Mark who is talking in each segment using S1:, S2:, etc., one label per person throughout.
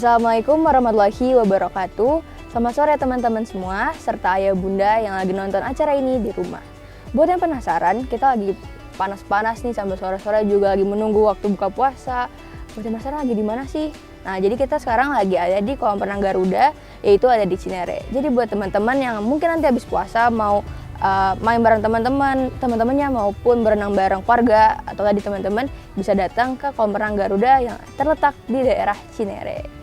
S1: Assalamualaikum warahmatullahi wabarakatuh. Selamat sore teman-teman semua, serta ayah bunda yang lagi nonton acara ini di rumah. Buat yang penasaran, kita lagi panas-panas nih sambil sore-sore juga lagi menunggu waktu buka puasa. Buat yang penasaran lagi di mana sih? Nah, jadi kita sekarang lagi ada di kolam renang Garuda, yaitu ada di Cinere. Jadi buat teman-teman yang mungkin nanti habis puasa mau main bareng teman-temannya maupun berenang bareng keluarga atau tadi teman-teman bisa datang ke kolam renang Garuda yang terletak di daerah Cinere.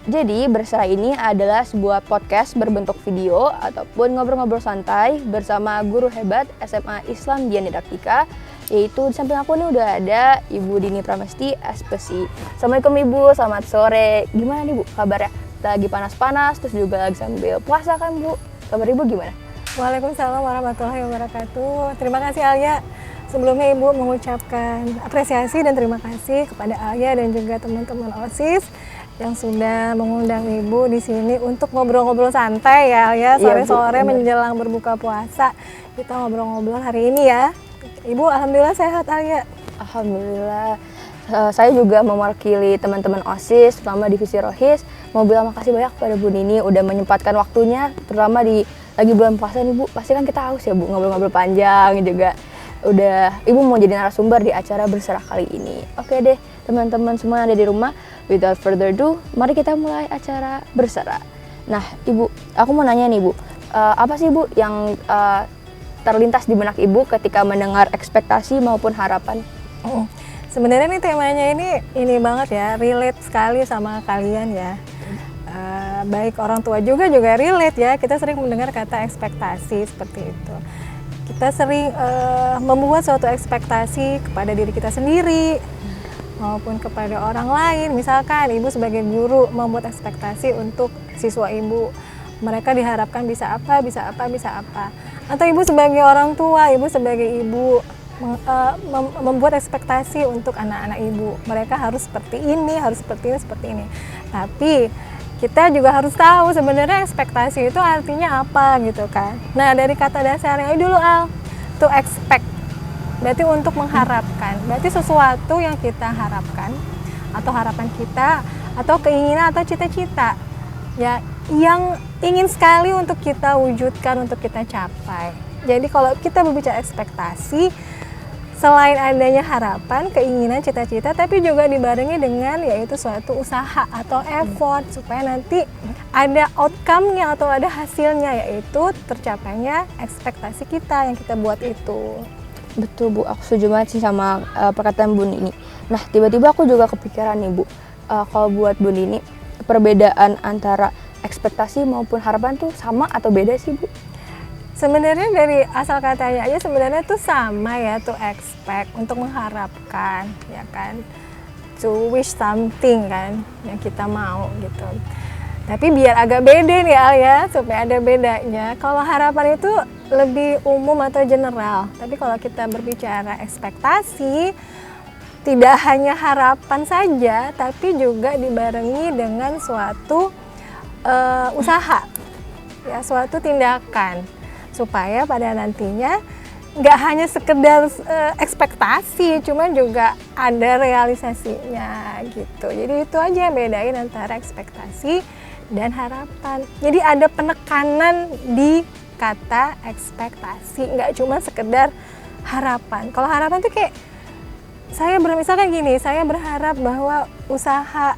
S1: Jadi Berserah ini adalah sebuah podcast berbentuk video ataupun ngobrol-ngobrol santai bersama guru hebat SMA Islam Dian Didaktika, yaitu di samping aku nih udah ada Ibu Dini Pramesti SPSI. Assalamualaikum Ibu, selamat sore. Gimana nih Bu kabarnya? Kita lagi panas-panas terus juga lagi sambil puasa kan Bu. Kabar Ibu gimana?
S2: Waalaikumsalam warahmatullahi wabarakatuh. Terima kasih Alia. Sebelumnya Ibu mengucapkan apresiasi dan terima kasih kepada Alia dan juga teman-teman OSIS yang sudah mengundang Ibu di sini untuk ngobrol-ngobrol santai ya Alia. Sore-sore menjelang berbuka puasa kita ngobrol-ngobrol hari ini ya. Ibu alhamdulillah sehat Alia.
S1: Alhamdulillah. Saya juga mewakili teman-teman OSIS, terutama divisi Rohis, mau bilang makasih banyak kepada Bu Nini udah menyempatkan waktunya, terutama di lagi bulan puasa nih Bu. Pasti kan kita haus ya Bu, ngobrol-ngobrol panjang juga. Udah Ibu mau jadi narasumber di acara Berserah kali ini. Oke deh, teman-teman semua yang ada di rumah, without further ado, mari kita mulai acara Berserah. Nah, Ibu, aku mau nanya nih Bu, apa sih Bu yang terlintas di benak Ibu ketika mendengar ekspektasi maupun harapan?
S2: Sebenarnya nih temanya ini banget ya, relate sekali sama kalian ya. Baik orang tua juga relate ya. Kita sering mendengar kata ekspektasi seperti itu. Kita sering membuat suatu ekspektasi kepada diri kita sendiri maupun kepada orang lain. Misalkan Ibu sebagai guru membuat ekspektasi untuk siswa Ibu. Mereka diharapkan bisa apa. Atau Ibu sebagai orang tua, Ibu sebagai ibu membuat ekspektasi untuk anak-anak Ibu. Mereka harus seperti ini, seperti ini. Tapi kita juga harus tahu sebenarnya ekspektasi itu artinya apa gitu kan. Nah, dari kata dasarnya dulu to expect. Berarti untuk mengharapkan. Berarti sesuatu yang kita harapkan atau harapan kita atau keinginan atau cita-cita ya yang ingin sekali untuk kita wujudkan, untuk kita capai. Jadi kalau kita berbicara ekspektasi, selain adanya harapan, keinginan, cita-cita, tapi juga dibarengi dengan yaitu suatu usaha atau effort supaya nanti ada outcome-nya atau ada hasilnya, yaitu tercapainya ekspektasi kita yang kita buat itu.
S1: Betul Bu, aku setuju banget sih sama perkataan Bu Nini. Nah, tiba-tiba aku juga kepikiran nih Bu, kalau buat Bu Nini, perbedaan antara ekspektasi maupun harapan tuh sama atau beda sih Bu?
S2: Sebenarnya dari asal katanya aja sebenarnya tuh sama ya, to expect, untuk mengharapkan ya kan, to wish something kan yang kita mau gitu. Tapi biar agak beda nih Al ya, supaya ada bedanya. Kalau harapan itu lebih umum atau general, tapi kalau kita berbicara ekspektasi tidak hanya harapan saja, tapi juga dibarengi dengan suatu usaha ya, suatu tindakan supaya pada nantinya nggak hanya sekedar ekspektasi, cuman juga ada realisasinya gitu. Jadi itu aja yang bedain antara ekspektasi dan harapan. Jadi ada penekanan di kata ekspektasi, nggak cuma sekedar harapan. Kalau harapan tuh kayak misalkan gini, saya berharap bahwa usaha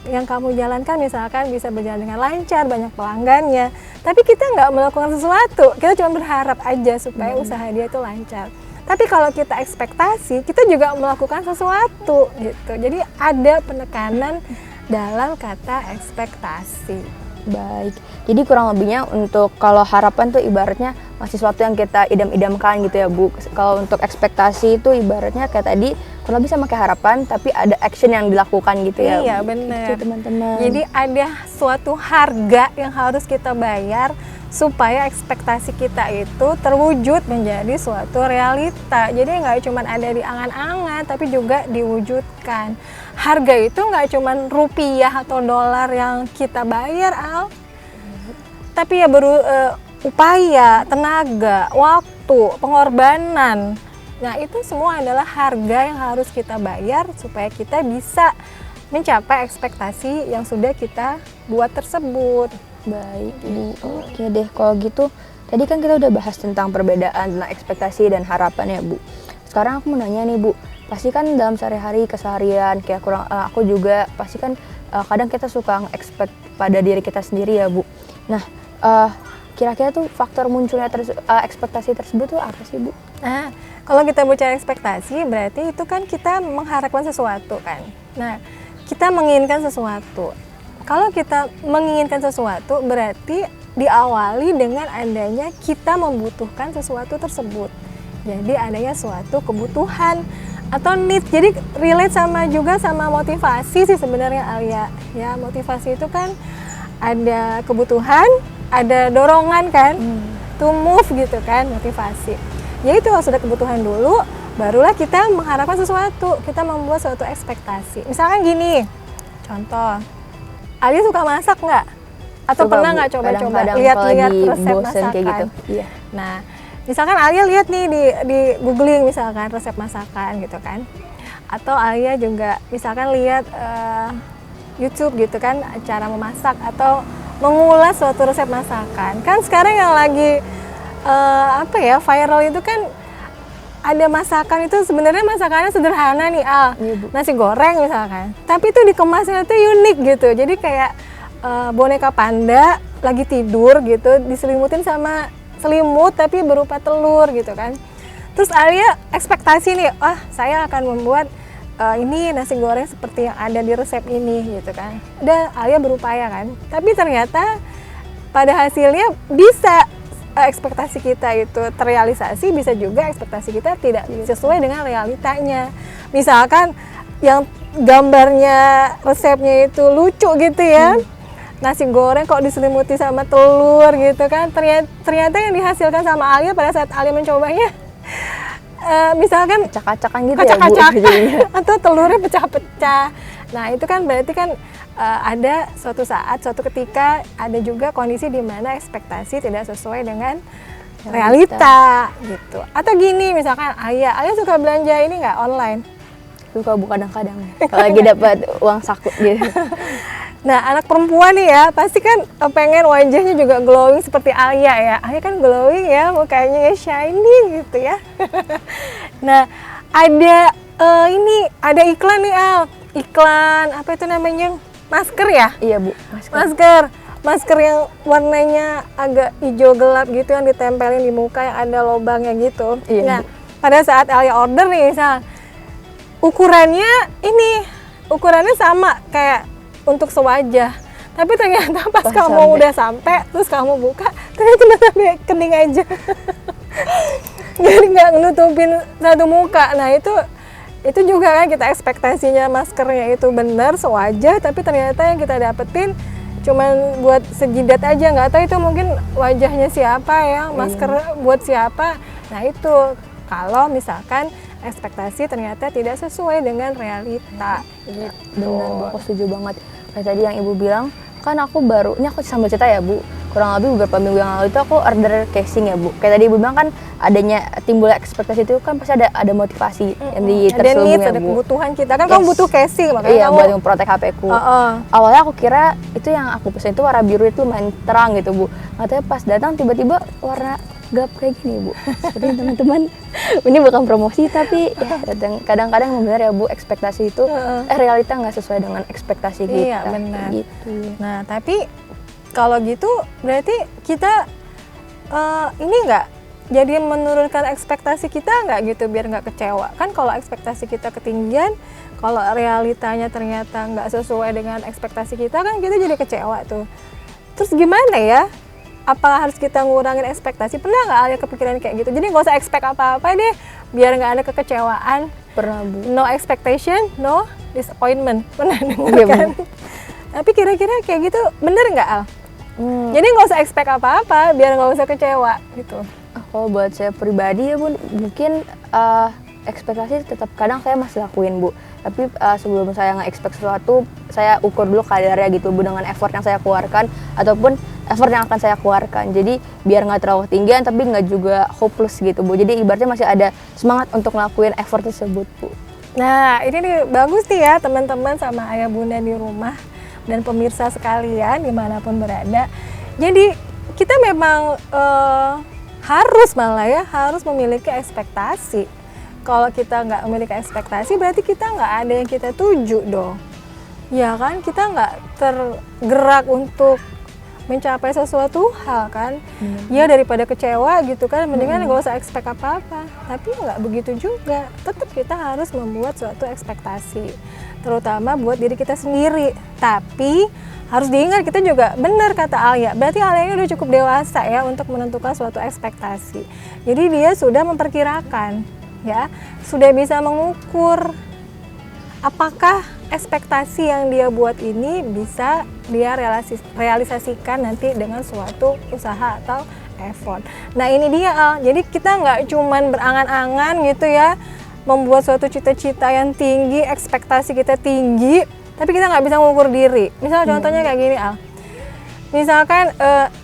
S2: yang kamu jalankan misalkan bisa berjalan dengan lancar, banyak pelanggannya, tapi kita nggak melakukan sesuatu, kita cuma berharap aja supaya usaha dia itu lancar. Tapi kalau kita ekspektasi, kita juga melakukan sesuatu gitu. Jadi ada penekanan dalam kata ekspektasi.
S1: Baik, jadi kurang lebihnya untuk kalau harapan tuh ibaratnya masih sesuatu yang kita idam-idamkan gitu ya Bu. Kalau untuk ekspektasi itu ibaratnya kayak tadi kurang lebih sama kayak harapan, tapi ada action yang dilakukan gitu ya.
S2: Iya benar.
S1: Gitu, teman-teman.
S2: Jadi ada suatu harga yang harus kita bayar supaya ekspektasi kita itu terwujud menjadi suatu realita. Jadi nggak cuma ada di angan-angan, tapi juga diwujudkan. Harga itu nggak cuma rupiah atau dolar yang kita bayar, Al. Tapi ya upaya, tenaga, waktu, pengorbanan. Nah, itu semua adalah harga yang harus kita bayar supaya kita bisa mencapai ekspektasi yang sudah kita buat tersebut.
S1: Baik, Bu. Oke deh, kalau gitu tadi kan kita udah bahas tentang perbedaan tentang ekspektasi dan harapan ya, Bu. Sekarang aku mau nanya nih, Bu. Pasti kan dalam sehari-hari keseharian kayak aku juga pasti kan kadang kita suka nge-expect pada diri kita sendiri ya, Bu. Nah, kira-kira tuh faktor munculnya ekspektasi tersebut tuh apa sih, Bu?
S2: Nah, kalau kita bicara ekspektasi berarti itu kan kita mengharapkan sesuatu kan. Nah, kita menginginkan sesuatu. Kalau kita menginginkan sesuatu berarti diawali dengan adanya kita membutuhkan sesuatu tersebut. Jadi adanya suatu kebutuhan atau need. Jadi relate juga sama motivasi sih sebenarnya Alia. Ya, motivasi itu kan ada kebutuhan, ada dorongan kan, to move gitu kan, motivasi. Ya itu harus ada kebutuhan dulu, barulah kita mengharapkan sesuatu, kita membuat suatu ekspektasi. Misalkan gini, contoh, Alia suka masak nggak? Atau
S1: Suka,
S2: pernah
S1: Bu.
S2: nggak coba-coba
S1: Kadang-kadang
S2: lihat-lihat
S1: kalau lagi
S2: resep
S1: bosen
S2: masakan?
S1: kayak gitu. Iya.
S2: Nah, misalkan Alia lihat nih di googling misalkan resep masakan gitu kan, atau Alia juga misalkan lihat YouTube gitu kan, cara memasak atau mengulas suatu resep masakan. Kan sekarang yang lagi viral itu kan ada masakan itu sebenarnya masakannya sederhana nih
S1: Iya, Bu.
S2: nasi goreng misalkan, tapi itu dikemasnya itu unik gitu. Jadi kayak boneka panda lagi tidur gitu diselimutin sama selimut tapi berupa telur gitu kan. Terus Alia ekspektasi nih, saya akan membuat ini nasi goreng seperti yang ada di resep ini gitu kan. Dan Alia berupaya kan, tapi ternyata pada hasilnya bisa ekspektasi kita itu terrealisasi, bisa juga ekspektasi kita tidak sesuai dengan realitanya. Misalkan yang gambarnya resepnya itu lucu gitu ya, nasi goreng kok diselimuti sama telur gitu kan, ternyata yang dihasilkan sama Alia pada saat Alia mencobanya misalkan
S1: Acak-acakan gitu
S2: acak-acakan
S1: ya, Bu.
S2: atau telurnya pecah-pecah. Nah itu kan berarti kan ada suatu saat, suatu ketika ada juga kondisi di mana ekspektasi tidak sesuai dengan realita gitu. Atau gini misalkan Ayah suka belanja ini nggak online?
S1: Suka, Bu, kadang-kadang. Kalau lagi dapat uang saku gitu.
S2: Nah anak perempuan nih ya pasti kan pengen wajahnya juga glowing seperti Alia ya. Alia kan glowing ya, mukanya shiny gitu ya. Nah ada ada iklan nih iklan apa itu namanya, masker ya?
S1: Iya, Bu.
S2: Masker yang warnanya agak hijau gelap gitu yang ditempelin di muka yang ada lubangnya gitu.
S1: Iya,
S2: Nah
S1: Bu.
S2: pada saat Alia order nih misal ukurannya sama kayak untuk sewajah, tapi ternyata pas kamu
S1: sampai.
S2: udah sampai terus kamu buka ternyata cuma sampai kening aja. Jadi nggak nutupin satu muka. Nah itu juga kan kita ekspektasinya maskernya itu benar sewajah, tapi ternyata yang kita dapetin cuman buat sejidat aja, nggak tahu itu mungkin wajahnya siapa ya, masker buat siapa. Nah itu kalau misalkan ekspektasi ternyata tidak sesuai dengan realita gitu.
S1: Benar, Bu, aku setuju banget. Kayak tadi yang Ibu bilang, kan aku sambil cerita ya, Bu. Kurang lebih beberapa minggu yang lalu itu aku order casing ya, Bu. Kayak tadi Ibu bilang kan adanya timbul ekspektasi itu kan pasti ada motivasi yang terselubung ya,
S2: ada
S1: Bu.
S2: kebutuhan kita kan. Kamu butuh casing makanya
S1: Iya,
S2: kamu
S1: buat memprotek HP-ku. Awalnya aku kira itu yang aku pesen itu warna biru itu lumayan terang gitu, Bu. Nggak tahu pas datang tiba-tiba warna gelap kayak gini, Bu. Jadi teman-teman, ini bukan promosi tapi ya kadang-kadang benar ya, Bu, ekspektasi itu realita nggak sesuai dengan ekspektasi kita.
S2: Iya, benar.
S1: Gitu.
S2: Nah, tapi kalau gitu berarti kita ini nggak jadi menurunkan ekspektasi kita nggak gitu biar nggak kecewa. Kan kalau ekspektasi kita ketinggian, kalau realitanya ternyata nggak sesuai dengan ekspektasi kita kan kita jadi kecewa tuh. Terus gimana ya? Apa harus kita ngurangin ekspektasi? Pernah nggak Alia kepikiran kayak gitu? Jadi nggak usah expect apa-apa deh, biar nggak ada kekecewaan.
S1: Pernah, Bu.
S2: No expectation, no disappointment. Pernah dengar
S1: Iya,
S2: kan?
S1: Bu.
S2: Tapi kira-kira kayak gitu bener nggak Al? Jadi nggak usah expect apa-apa, biar nggak usah kecewa gitu.
S1: Kalau buat saya pribadi ya, Bu, mungkin ekspektasi tetap kadang saya masih lakuin, Bu. Tapi sebelum saya nge-expect sesuatu, saya ukur dulu kadarnya gitu, Bu, dengan effort yang saya keluarkan ataupun effort yang akan saya keluarkan. Jadi biar nggak terlalu ketinggian tapi nggak juga hopeless gitu, Bu. Jadi ibaratnya masih ada semangat untuk ngelakuin effort tersebut, Bu.
S2: Nah, ini nih bagus nih ya teman-teman sama ayah bunda di rumah dan pemirsa sekalian dimanapun berada. Jadi kita memang harus memiliki ekspektasi. Kalau kita nggak memiliki ekspektasi berarti kita nggak ada yang kita tuju dong. Ya kan, kita nggak tergerak untuk mencapai sesuatu hal kan. Ya daripada kecewa gitu kan, mendingan nggak usah expect apa-apa. Tapi nggak begitu juga, tetap kita harus membuat suatu ekspektasi, terutama buat diri kita sendiri. Tapi harus diingat, kita juga benar kata Alia, berarti Alia ini udah cukup dewasa ya untuk menentukan suatu ekspektasi. Jadi dia sudah memperkirakan ya, sudah bisa mengukur apakah ekspektasi yang dia buat ini bisa dia realisasikan nanti dengan suatu usaha atau effort. Nah ini dia Al, jadi kita nggak cuman berangan-angan gitu ya, membuat suatu cita-cita yang tinggi, ekspektasi kita tinggi, tapi kita nggak bisa mengukur diri. Misal contohnya kayak gini Al, misalkan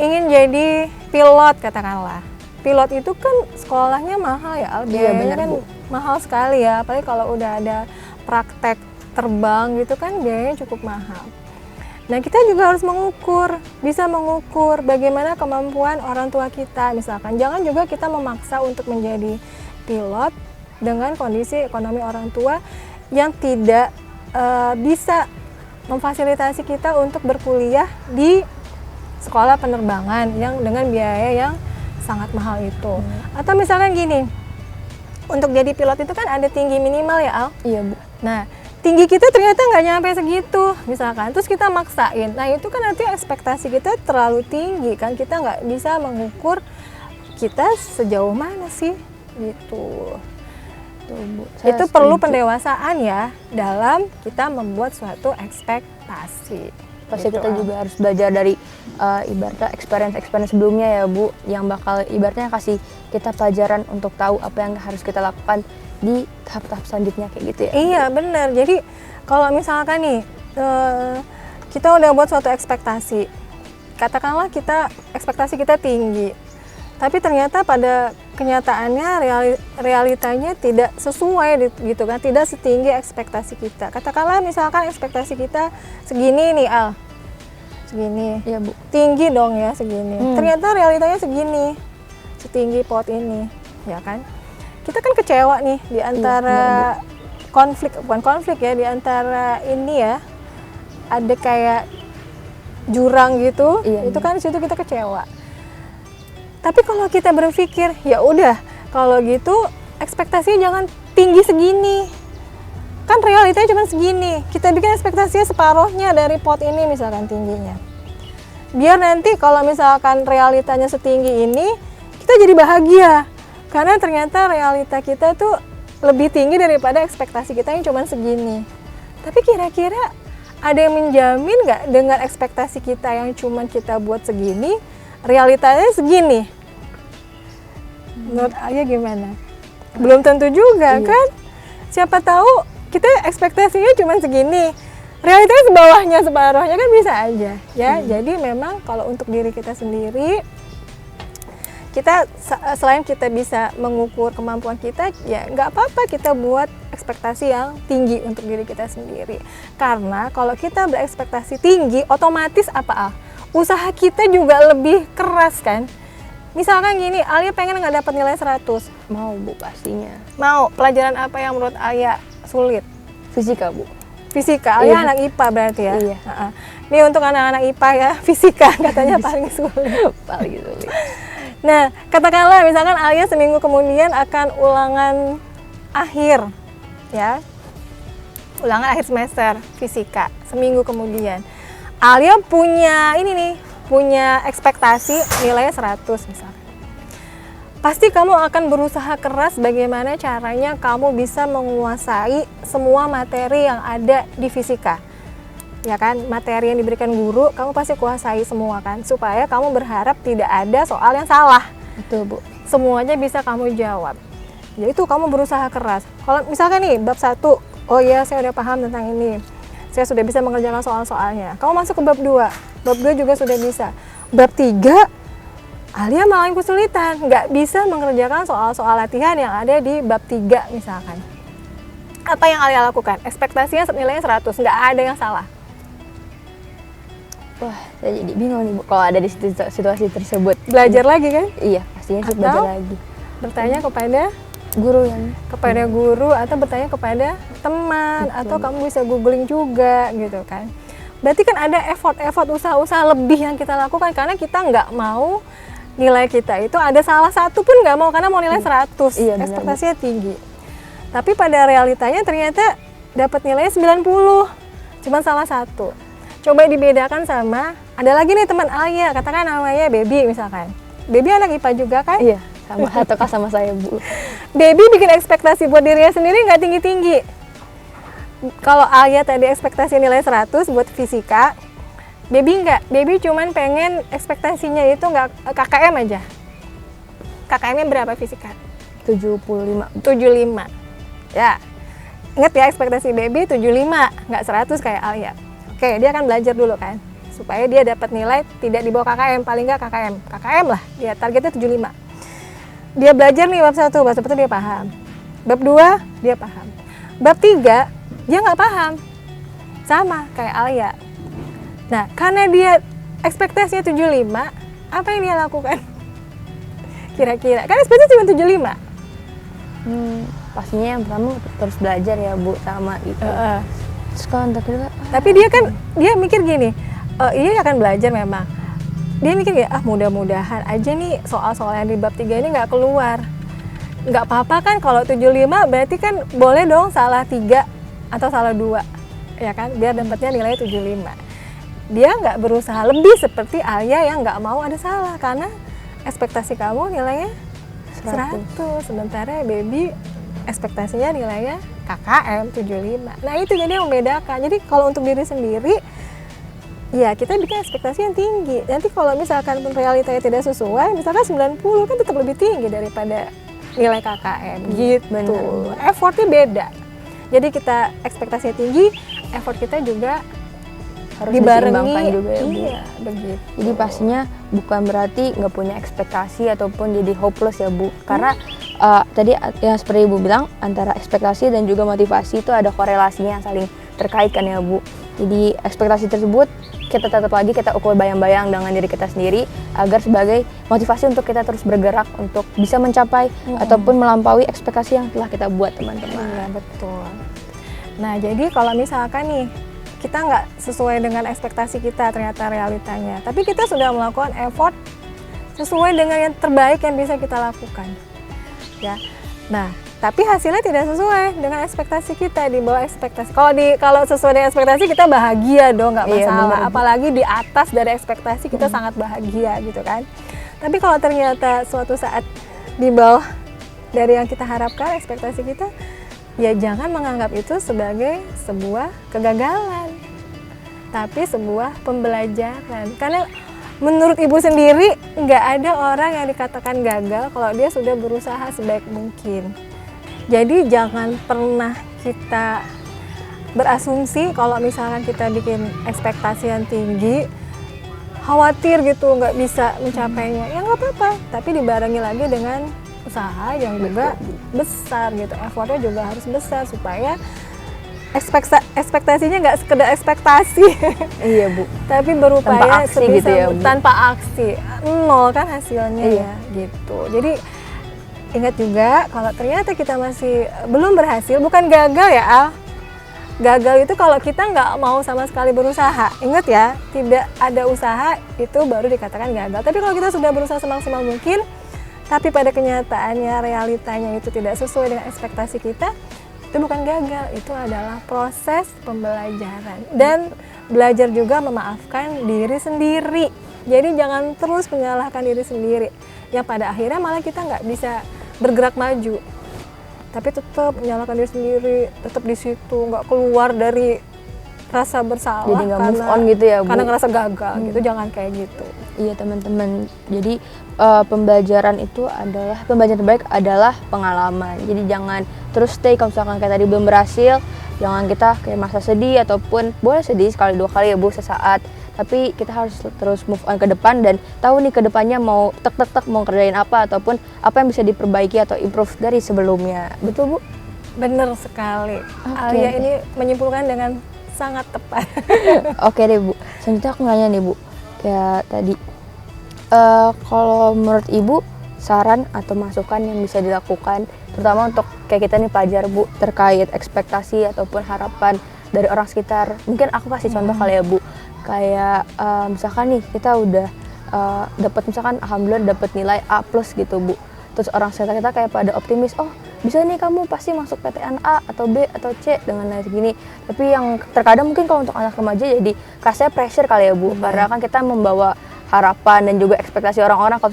S2: ingin jadi pilot katakanlah. Pilot itu kan sekolahnya mahal ya Al, biayanya kan mahal sekali ya, apalagi kalau udah ada praktek terbang gitu kan biayanya cukup mahal. Nah kita juga harus bisa mengukur bagaimana kemampuan orang tua kita. Misalkan jangan juga kita memaksa untuk menjadi pilot dengan kondisi ekonomi orang tua yang tidak bisa memfasilitasi kita untuk berkuliah di sekolah penerbangan yang dengan biaya yang sangat mahal itu. Atau misalkan gini, untuk jadi pilot itu kan ada tinggi minimal ya Al?
S1: Iya Bu.
S2: Nah tinggi kita ternyata nggak nyampe segitu misalkan, terus kita maksain, nah itu kan nanti ekspektasi kita terlalu tinggi kan, kita nggak bisa mengukur kita sejauh mana sih gitu. Tuh, Bu. Itu perlu pendewasaan ya dalam kita membuat suatu ekspektasi.
S1: Pasti gitu, kita juga harus belajar dari ibaratnya experience sebelumnya ya Bu, yang bakal ibaratnya kasih kita pelajaran untuk tahu apa yang harus kita lakukan di tahap-tahap selanjutnya kayak gitu ya.
S2: Iya benar, jadi kalau misalkan nih kita udah buat suatu ekspektasi, katakanlah ekspektasi kita tinggi, tapi ternyata pada kenyataannya realitanya tidak sesuai gitu kan, tidak setinggi ekspektasi kita. Katakanlah misalkan ekspektasi kita segini nih Al, segini
S1: ya Bu,
S2: tinggi dong ya segini, ternyata realitanya segini, setinggi pot ini ya kan. Kita kan kecewa nih di antara bukan konflik ya, di antara ini ya ada kayak jurang gitu, itu kan di situ kita kecewa. Tapi kalau kita berpikir ya udah kalau gitu ekspektasinya jangan tinggi segini, kan realitanya cuma segini, kita bikin ekspektasinya separuhnya dari pot ini misalkan tingginya, biar nanti kalau misalkan realitanya setinggi ini kita jadi bahagia. Karena ternyata realita kita tuh lebih tinggi daripada ekspektasi kita yang cuma segini. Tapi kira-kira ada yang menjamin nggak dengan ekspektasi kita yang cuma kita buat segini, realitanya segini? Menurut Alia gimana? Belum tentu juga kan? Siapa tahu kita ekspektasinya cuma segini, realitanya sebawahnya, separuhnya kan bisa aja ya. Jadi memang kalau untuk diri kita sendiri, kita selain kita bisa mengukur kemampuan kita, ya nggak apa-apa kita buat ekspektasi yang tinggi untuk diri kita sendiri. Karena kalau kita berekspektasi tinggi, otomatis usaha kita juga lebih keras kan. Misalkan gini, Alia pengen nggak dapat nilai 100.
S1: Mau Bu, pastinya.
S2: Mau. Pelajaran apa yang menurut Alia sulit?
S1: Fisika Bu.
S2: Fisika, Alia anak IPA berarti ya?
S1: Iya.
S2: Ini untuk anak-anak IPA ya, fisika katanya paling sulit.
S1: Paling sulit.
S2: Nah, katakanlah misalkan Alia seminggu kemudian akan ulangan akhir, ya, ulangan akhir semester fisika seminggu kemudian. Alia punya punya ekspektasi nilainya 100 misalkan. Pasti kamu akan berusaha keras bagaimana caranya kamu bisa menguasai semua materi yang ada di fisika. Ya kan, materi yang diberikan guru kamu pasti kuasai semua kan, supaya kamu berharap tidak ada soal yang salah.
S1: Betul Bu.
S2: Semuanya bisa kamu jawab. Yaitu kamu berusaha keras. Kalau misalkan nih bab 1, oh iya saya udah paham tentang ini, saya sudah bisa mengerjakan soal-soalnya. Kamu masuk ke bab 2, bab 2 juga sudah bisa. Bab 3 Alia malah yang kesulitan, nggak bisa mengerjakan soal-soal latihan yang ada di bab 3 misalkan. Apa yang Alia lakukan? Ekspektasinya nilainya 100, nggak ada yang salah.
S1: Wah, saya jadi bingung nih Bu, kalau ada di situasi tersebut.
S2: Belajar lagi kan?
S1: Iya, pastinya sih
S2: Atau
S1: belajar lagi.
S2: Bertanya
S1: Guru yang
S2: kepada guru atau bertanya kepada teman.
S1: Betul.
S2: Atau kamu bisa googling juga gitu kan. Berarti kan ada effort usaha-usaha lebih yang kita lakukan karena kita nggak mau nilai kita itu ada salah satu pun nggak mau, karena mau nilai 100.
S1: Iya, benar,
S2: ekspektasinya tinggi. Tapi pada realitanya ternyata dapat nilainya 90, cuman salah satu. Coba dibedakan sama, ada lagi nih teman Alia, katakan namanya Baby misalkan. Baby anak IPA juga kan?
S1: iya, sama satu kelas sama saya Bu.
S2: Baby bikin ekspektasi buat dirinya sendiri nggak tinggi-tinggi. Kalau Alia tadi ekspektasi nilai 100 buat fisika, Baby nggak. Baby cuman pengen ekspektasinya itu nggak KKM aja. KKM-nya berapa fisika?
S1: 75.
S2: 75. Ya, ingat ya ekspektasi Baby 75, nggak 100 kayak Alia. Oke, dia akan belajar dulu kan, supaya dia dapat nilai tidak di bawah KKM, paling nggak KKM. KKM lah, dia targetnya 75. Dia belajar nih bab 1 dia paham. Bab 2, dia paham. Bab 3, dia nggak paham. Sama kayak Alia. Nah, karena dia ekspektasinya 75, apa yang dia lakukan? Kira-kira, kan ekspektasinya cuma 75.
S1: Pastinya yang pertama terus belajar ya Bu, sama itu. Terus kalau untuk kedua,
S2: Tapi dia mikir gini, iya akan belajar memang. Dia mikir ya, mudah-mudahan aja nih soal-soal yang di bab 3 ini nggak keluar. Nggak apa-apa kan kalau 75, berarti kan boleh dong salah 3 atau salah 2. Ya kan, biar dapatnya nilai 75. Dia nggak berusaha lebih seperti Alia yang nggak mau ada salah, karena ekspektasi kamu nilainya 100. Sementara Baby ekspektasinya nilainya KKM 75. Nah itu jadi yang membedakan. Jadi kalau untuk diri sendiri, ya kita bikin ekspektasi yang tinggi. Nanti kalau misalkan pun realitanya tidak sesuai, misalkan 90 kan tetap lebih tinggi daripada nilai KKM gitu.
S1: Benar.
S2: Effortnya beda. Jadi kita ekspektasinya tinggi, effort kita juga
S1: harus
S2: dibarengi
S1: diseimbangkan juga ya Bu.
S2: Iya, begitu.
S1: Jadi pastinya bukan berarti nggak punya ekspektasi ataupun jadi hopeless ya Bu. Karena tadi yang seperti Ibu bilang, antara ekspektasi dan juga motivasi itu ada korelasinya yang saling terkait kan ya Bu. Jadi ekspektasi tersebut kita tetap lagi kita ukur bayang-bayang dengan diri kita sendiri agar sebagai motivasi untuk kita terus bergerak untuk bisa mencapai ataupun melampaui ekspektasi yang telah kita buat teman-teman.
S2: Iya, betul. Nah, jadi kalau misalkan nih kita nggak sesuai dengan ekspektasi kita ternyata realitanya, tapi kita sudah melakukan effort sesuai dengan yang terbaik yang bisa kita lakukan. Ya. Nah, tapi hasilnya tidak sesuai dengan ekspektasi kita, di bawah ekspektasi. Kalau sesuai dengan ekspektasi kita bahagia dong, nggak masalah.
S1: Iya, bener.
S2: Apalagi di atas dari ekspektasi kita sangat bahagia gitu kan. Tapi kalau ternyata suatu saat di bawah dari yang kita harapkan ekspektasi kita, ya jangan menganggap itu sebagai sebuah kegagalan, tapi sebuah pembelajaran. Karena menurut Ibu sendiri, nggak ada orang yang dikatakan gagal kalau dia sudah berusaha sebaik mungkin. Jadi jangan pernah kita berasumsi kalau misalkan kita bikin ekspektasi yang tinggi, khawatir gitu nggak bisa mencapainya. Ya nggak apa-apa, tapi dibarengi lagi dengan usaha yang juga besar gitu, effortnya juga harus besar supaya ekspektasinya nggak sekedar ekspektasi.
S1: Iya Bu.
S2: Tapi berupaya
S1: Tanpa aksi gitu ya, Bu.
S2: tanpa aksi, nol kan hasilnya.
S1: Iya.
S2: Ya gitu. Jadi ingat juga kalau ternyata kita masih belum berhasil, bukan gagal ya Al. Gagal itu kalau kita nggak mau sama sekali berusaha. Ingat ya, tidak ada usaha itu baru dikatakan gagal. Tapi kalau kita sudah berusaha semaksimal mungkin, tapi pada kenyataannya realitanya itu tidak sesuai dengan ekspektasi kita, itu bukan gagal, itu adalah proses pembelajaran. Dan belajar juga memaafkan diri sendiri. Jadi jangan terus menyalahkan diri sendiri, yang pada akhirnya malah kita nggak bisa bergerak maju. Tapi tetap menyalahkan diri sendiri, tetap di situ, nggak keluar dari rasa bersalah.
S1: Jadi nggak move on gitu ya Bu.
S2: Karena ngerasa gagal gitu, jangan kayak gitu.
S1: Iya teman-teman, jadi pembelajaran terbaik adalah pengalaman. Jadi jangan terus stay, kalau misalkan kayak tadi belum berhasil, jangan kita kayak masa sedih ataupun boleh sedih sekali dua kali ya Bu sesaat. Tapi kita harus terus move on ke depan dan tahu nih ke depannya mau mau kerjain apa ataupun apa yang bisa diperbaiki atau improve dari sebelumnya. Betul Bu?
S2: Bener sekali. Alia ini menyimpulkan dengan sangat tepat.
S1: Oke deh Bu, selanjutnya aku nanya nih Bu, kayak tadi kalau menurut Ibu saran atau masukan yang bisa dilakukan terutama untuk kayak kita nih pelajar Bu terkait ekspektasi ataupun harapan dari orang sekitar. Mungkin aku kasih contoh kali ya Bu, kayak misalkan nih kita udah dapat misalkan alhamdulillah dapat nilai A+ gitu Bu, terus orang sekitar kita kayak pada optimis, oh bisa nih kamu pasti masuk PTN A atau B atau C dengan nilai segini. Tapi yang terkadang mungkin kalau untuk anak remaja jadi rasanya pressure kali ya Bu, karena kan kita membawa harapan dan juga ekspektasi orang-orang kalau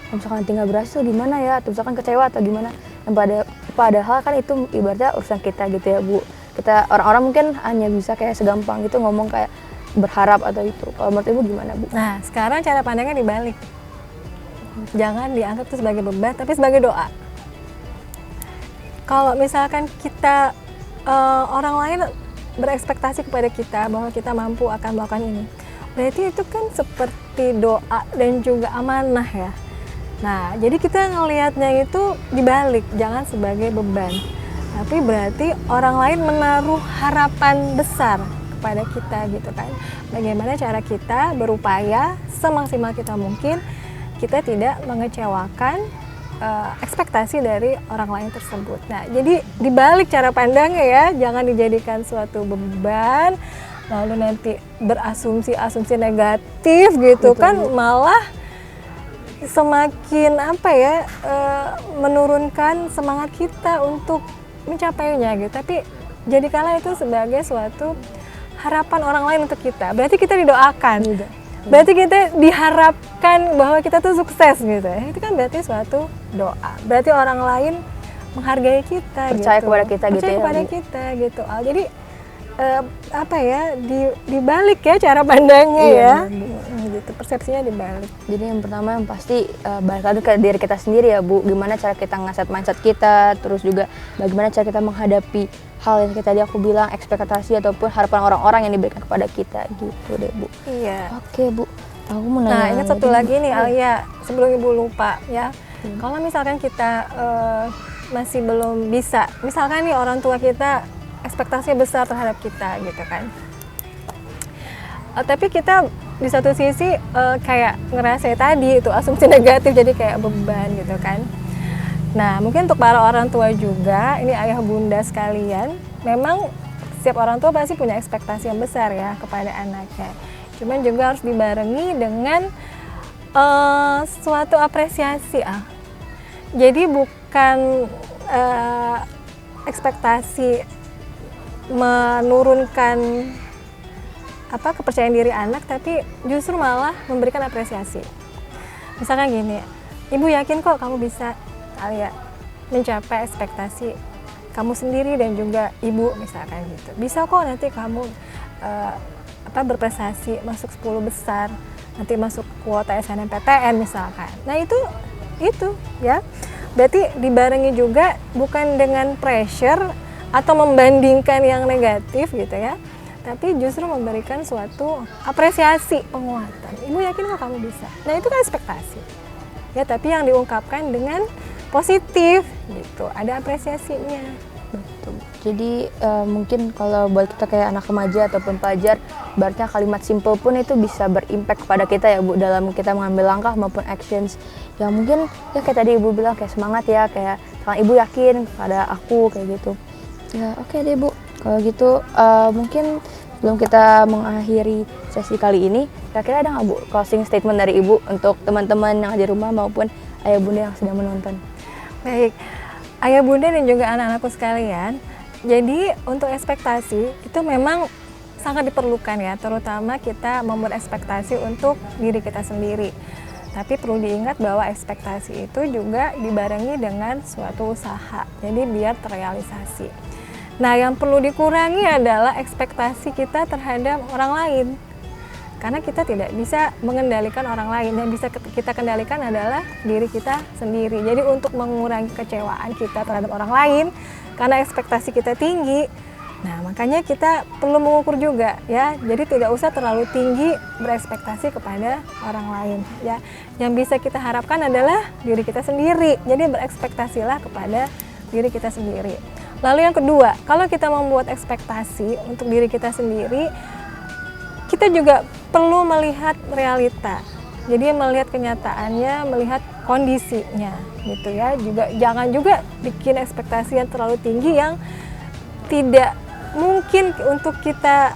S1: misalkan tinggal berhasil gimana ya, atau misalkan kecewa atau gimana. Yang padahal kan itu ibaratnya urusan kita gitu ya Bu. Kita orang-orang mungkin hanya bisa kayak segampang gitu ngomong kayak berharap atau itu. Kalau menurut Ibu gimana Bu?
S2: Nah, sekarang cara pandangnya dibalik. Jangan dianggap itu sebagai beban, tapi sebagai doa. Kalau misalkan kita orang lain berekspektasi kepada kita bahwa kita mampu akan melakukan ini, berarti itu kan seperti doa dan juga amanah ya. Nah, jadi kita ngelihatnya itu dibalik, jangan sebagai beban, tapi berarti orang lain menaruh harapan besar kepada kita gitu kan. Bagaimana cara kita berupaya semaksimal kita mungkin kita tidak mengecewakan ekspektasi dari orang lain tersebut. Nah, jadi dibalik cara pandangnya ya, jangan dijadikan suatu beban, lalu nanti berasumsi negatif gitu. Betul, kan malah semakin menurunkan semangat kita untuk mencapainya gitu. Tapi jadikanlah itu sebagai suatu harapan orang lain untuk kita. Berarti kita didoakan. Berarti kita diharapkan bahwa kita tuh sukses gitu. Itu kan berarti suatu doa. Berarti orang lain menghargai kita,
S1: percaya
S2: gitu.
S1: kepada kita gitu ya.
S2: Percaya kepada kita gitu. Jadi dibalik ya cara pandangnya ya. Gitu, persepsinya dibalik.
S1: Jadi yang pertama yang pasti balik lagi ke diri kita sendiri ya Bu. Gimana cara kita ngeset mindset kita, terus juga bagaimana cara kita menghadapi hal yang tadi aku bilang, ekspektasi ataupun harapan orang-orang yang diberikan kepada kita gitu deh Bu.
S2: Iya.
S1: Oke Bu, aku mau nanya.
S2: Nah, ingat satu lagi nih Alia, sebelum Ibu lupa ya. Kalau misalkan kita masih belum bisa, misalkan nih orang tua kita ekspektasinya besar terhadap kita gitu kan. Tapi kita di satu sisi kayak ngerasa tadi itu asumsi negatif, jadi kayak beban gitu kan. Nah, mungkin untuk para orang tua juga, ini ayah bunda sekalian, memang setiap orang tua pasti punya ekspektasi yang besar ya kepada anaknya. Cuman juga harus dibarengi dengan suatu apresiasi. Jadi bukan ekspektasi menurunkan kepercayaan diri anak, tapi justru malah memberikan apresiasi. Misalkan gini, Ibu yakin kok kamu bisa Alia mencapai ekspektasi kamu sendiri dan juga Ibu misalkan gitu. Bisa kok nanti kamu berprestasi masuk 10 besar, nanti masuk kuota SNMPTN misalkan. Nah itu ya. Berarti dibarengi juga bukan dengan pressure atau membandingkan yang negatif gitu ya, tapi justru memberikan suatu apresiasi, penguatan. Ibu yakin kok kamu bisa. Nah itu kan ekspektasi ya, tapi yang diungkapkan dengan positif gitu, ada apresiasinya.
S1: Betul. Jadi mungkin kalau buat kita kayak anak remaja ataupun pelajar, berarti kalimat simple pun itu bisa berimpact kepada kita ya Bu, dalam kita mengambil langkah maupun actions yang mungkin ya kayak tadi Ibu bilang kayak semangat ya, kayak kalau Ibu yakin pada aku kayak gitu. Ya oke deh Bu, kalau gitu mungkin sebelum kita mengakhiri sesi kali ini, kira-kira ada nggak Bu closing statement dari Ibu untuk teman-teman yang di rumah maupun ayah bunda yang sedang menonton?
S2: Baik, ayah bunda dan juga anak-anakku sekalian, jadi untuk ekspektasi itu memang sangat diperlukan ya, terutama kita membuat ekspektasi untuk diri kita sendiri. Tapi perlu diingat bahwa ekspektasi itu juga dibarengi dengan suatu usaha, jadi biar terrealisasi. Nah, yang perlu dikurangi adalah ekspektasi kita terhadap orang lain. Karena kita tidak bisa mengendalikan orang lain, yang bisa kita kendalikan adalah diri kita sendiri. Jadi untuk mengurangi kecewaan kita terhadap orang lain, karena ekspektasi kita tinggi, nah makanya kita perlu mengukur juga ya. Jadi tidak usah terlalu tinggi berekspektasi kepada orang lain ya. Yang bisa kita harapkan adalah diri kita sendiri. Jadi berekspektasilah kepada diri kita sendiri. Lalu yang kedua, kalau kita membuat ekspektasi untuk diri kita sendiri, kita juga perlu melihat realita. Jadi melihat kenyataannya, melihat kondisinya gitu ya. Juga jangan juga bikin ekspektasi yang terlalu tinggi yang tidak mungkin untuk kita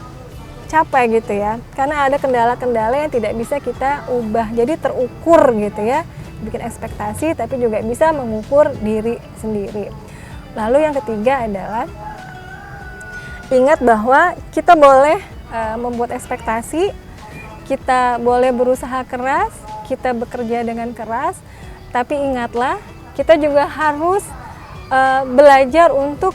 S2: capai gitu ya. Karena ada kendala-kendala yang tidak bisa kita ubah. Jadi terukur gitu ya. Bikin ekspektasi tapi juga bisa mengukur diri sendiri. Lalu yang ketiga adalah ingat bahwa kita boleh membuat ekspektasi, kita boleh berusaha keras, kita bekerja dengan keras, tapi ingatlah kita juga harus belajar untuk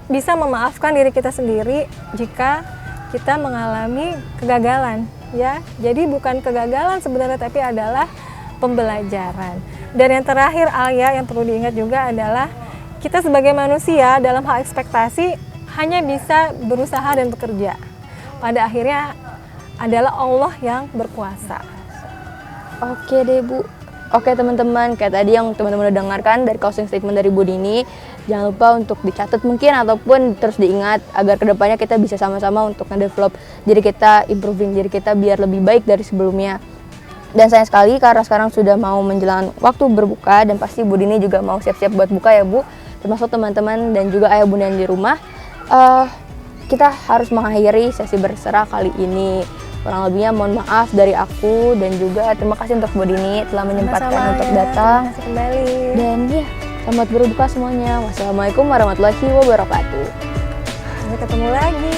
S2: bisa memaafkan diri kita sendiri jika kita mengalami kegagalan ya. Jadi bukan kegagalan sebenarnya tapi adalah pembelajaran. Dan yang terakhir Alia yang perlu diingat juga adalah kita sebagai manusia dalam hal ekspektasi hanya bisa berusaha dan bekerja. Pada akhirnya adalah Allah yang berkuasa.
S1: Oke deh Bu. Oke teman-teman, kayak tadi yang teman-teman udah dengarkan dari closing statement dari Bu Dini, jangan lupa untuk dicatat mungkin ataupun terus diingat agar kedepannya kita bisa sama-sama untuk nge-develop diri kita, improving diri kita biar lebih baik dari sebelumnya. Dan sayang sekali karena sekarang sudah mau menjelang waktu berbuka dan pasti Bu Dini juga mau siap-siap buat buka ya Bu, termasuk teman-teman dan juga ayah bunda yang di rumah. Kita harus mengakhiri sesi berserah kali ini. Kurang lebihnya mohon maaf dari aku dan juga terima kasih untuk Bu Dini telah menyempatkan
S2: Sama-sama
S1: untuk
S2: ya,
S1: datang.
S2: terima kasih kembali.
S1: Dan ya, selamat berbuka semuanya. Wassalamualaikum warahmatullahi wabarakatuh.
S2: Sampai ketemu lagi.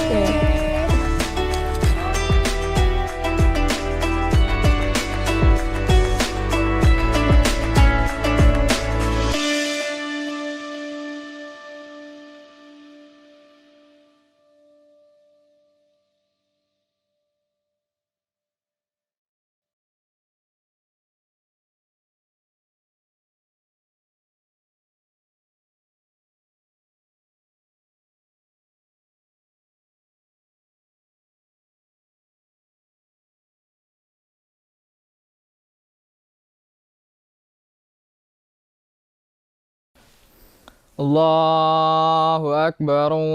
S3: Allahu Akbar, Allahu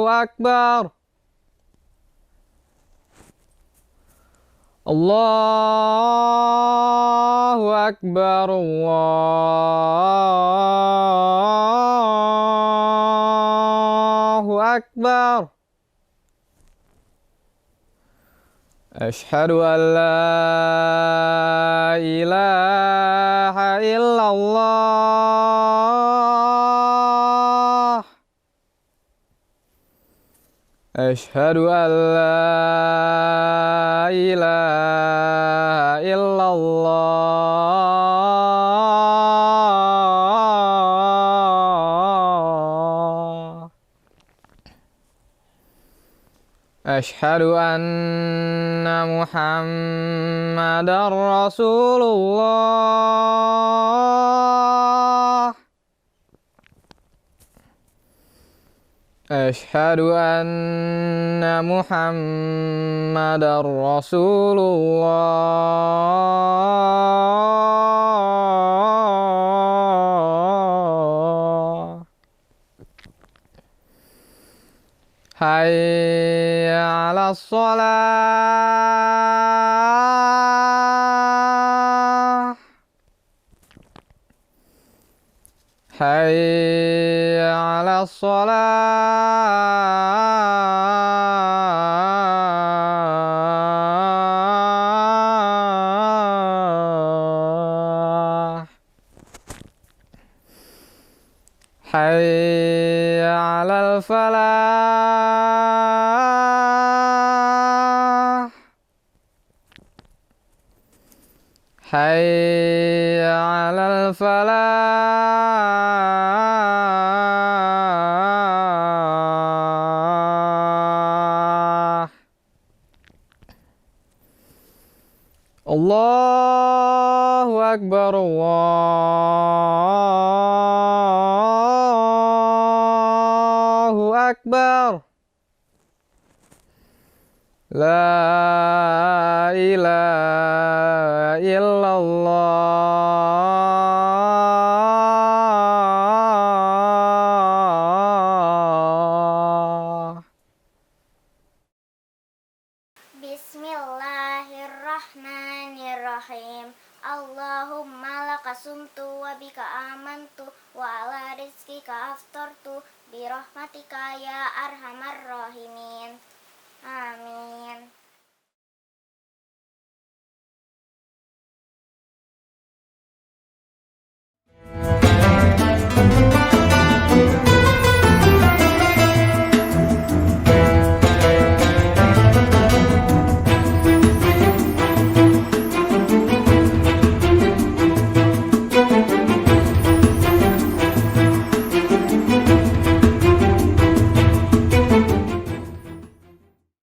S3: Akbar. Allahu Akbar, Allahu Akbar. Ashhadu an la ilaha illallah. Ashhadu an la ilaha illallah. Ashhadu anna Muhammadar Rasulullah. Ashhadu anna Muhammadar Rasulullah. Hayya 'alas shalah. Hayya 'alas shalah. Hayya 'alal falah. Hayya 'alal falah. Allahu Akbar, Allahu Akbar. La ilaha illallah.
S4: Bismillahirrahmanirrahim. Allahumma laka sumtu wa bika amantu wa ala rizkika aftartu bi rahmatika ya arhamar rahimin. Amin.